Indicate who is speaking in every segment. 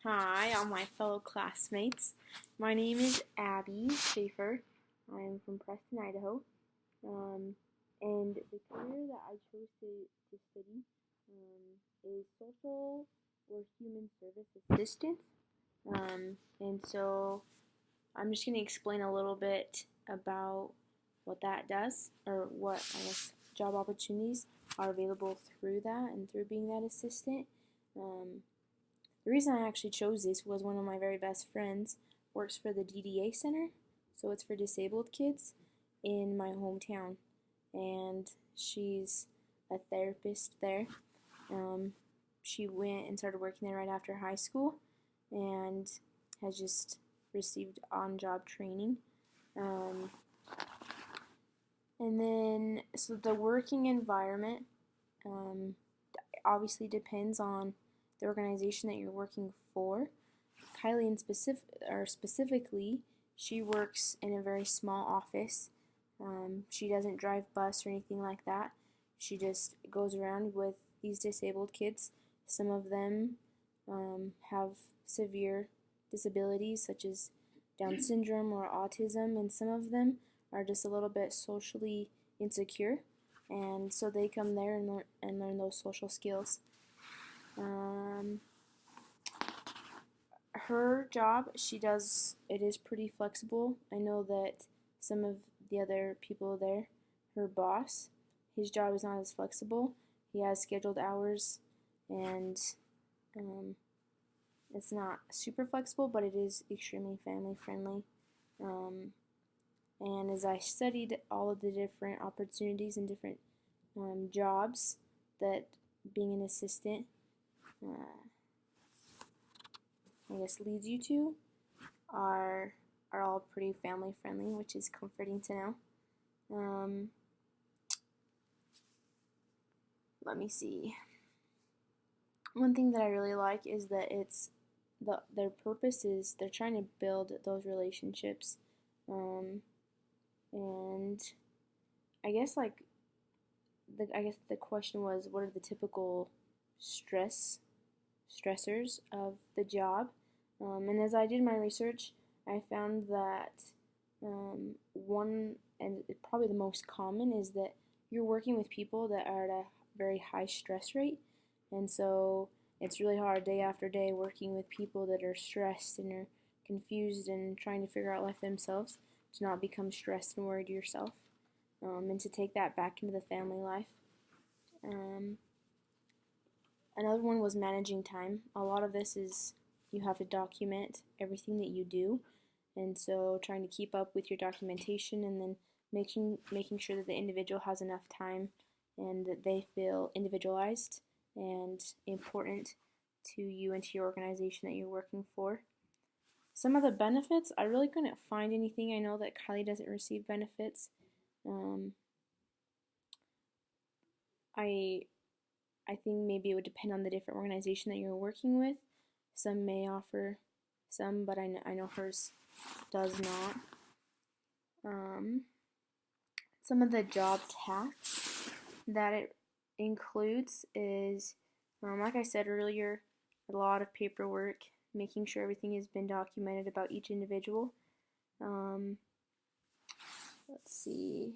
Speaker 1: Hi, all my fellow classmates. My name is Abby Schaefer. I'm from Preston, Idaho. Um, and the career that I chose to study is social or human service assistant. And so I'm just going to explain a little bit about what that does, or what I guess job opportunities are available through that and through being that assistant. Um, the reason I actually chose this was one of my very best friends works for the DDA Center, so it's for disabled kids in my hometown, and she's a therapist there. Um, she went and started working there right after high school and has just received on-job training. Um, and then, so the working environment um, obviously depends on the organization that you're working for. Kylie specifically, she works in a very small office. She doesn't drive bus or anything like that. She just goes around with these disabled kids. Some of them have severe disabilities such as Down syndrome or autism, and some of them are just a little bit socially insecure, and so they come there and learn those social skills. Um, Her job, it is pretty flexible. I know that some of the other people there, her boss, his job is not as flexible. He has scheduled hours, and um, it's not super flexible, but it is extremely family friendly. Um, and as I studied all of the different opportunities and different jobs that being an assistant, I guess, leads you to, are all pretty family friendly, which is comforting to know. Um, Let me see. One thing that I really like is that their purpose is they're trying to build those relationships, um, and I guess the question was, what are the typical stressors of the job? And as I did my research, I found that one, and probably the most common, is that you're working with people that are at a very high stress rate. And so it's really hard day after day working with people that are stressed and are confused and trying to figure out life themselves, to not become stressed and worried yourself, and to take that back into the family life. Um, Another one was managing time. A lot of this is you have to document everything that you do, and so trying to keep up with your documentation, and then making sure that the individual has enough time and that they feel individualized and important to you and to your organization that you're working for. Some of the benefits, I really couldn't find anything. I know that Kylie doesn't receive benefits. Um, I I think maybe it would depend on the different organization that you're working with. Some may offer some, but I know hers does not. Um, some of the job tasks that it includes is, like I said earlier, a lot of paperwork, making sure everything has been documented about each individual. Um, let's see.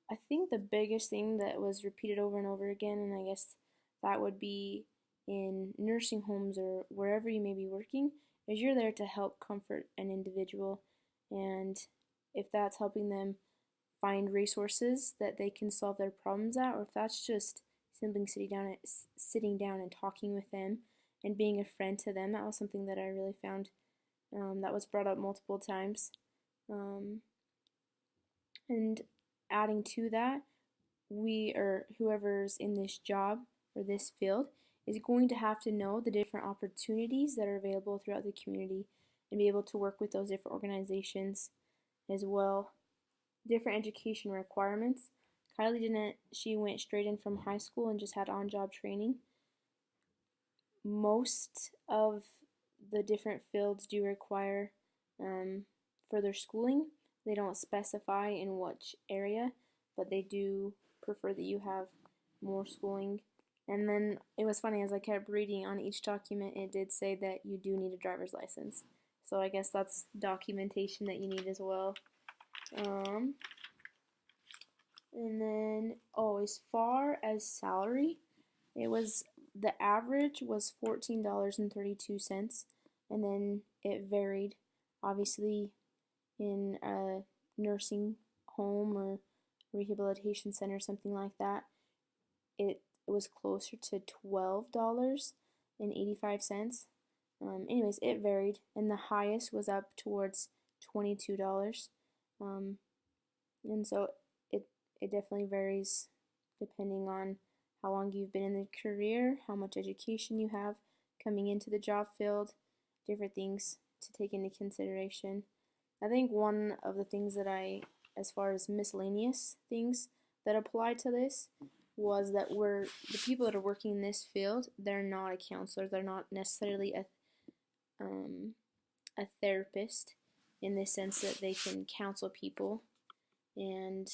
Speaker 1: I think the biggest thing that was repeated over and over again, and I guess that would be in nursing homes or wherever you may be working, is you're there to help comfort an individual. And if that's helping them find resources that they can solve their problems at, or if that's just simply sitting down and talking with them and being a friend to them, that was something that I really found that was brought up multiple times. Um, and adding to that, we, or whoever's in this job or this field, is going to have to know the different opportunities that are available throughout the community and be able to work with those different organizations as well. Different education requirements. Kylie didn't, she went straight in from high school and just had on job training. Most of the different fields do require further schooling. They don't specify in which area, but they do prefer that you have more schooling. And then it was funny, as I kept reading on each document, it did say that you do need a driver's license. So I guess that's documentation that you need as well. And then, oh, as far as salary, the average was $14.32, and then it varied. Obviously, in a nursing home or rehabilitation center, something like that, it was closer to $12.85. Anyways, it varied, and the highest was up towards $22. Um, and so it definitely varies depending on how long you've been in the career, how much education you have coming into the job field, different things to take into consideration. I think one of the things that as far as miscellaneous things that apply to this, was that the people that are working in this field, they're not a counselor, they're not necessarily a therapist in the sense that they can counsel people, and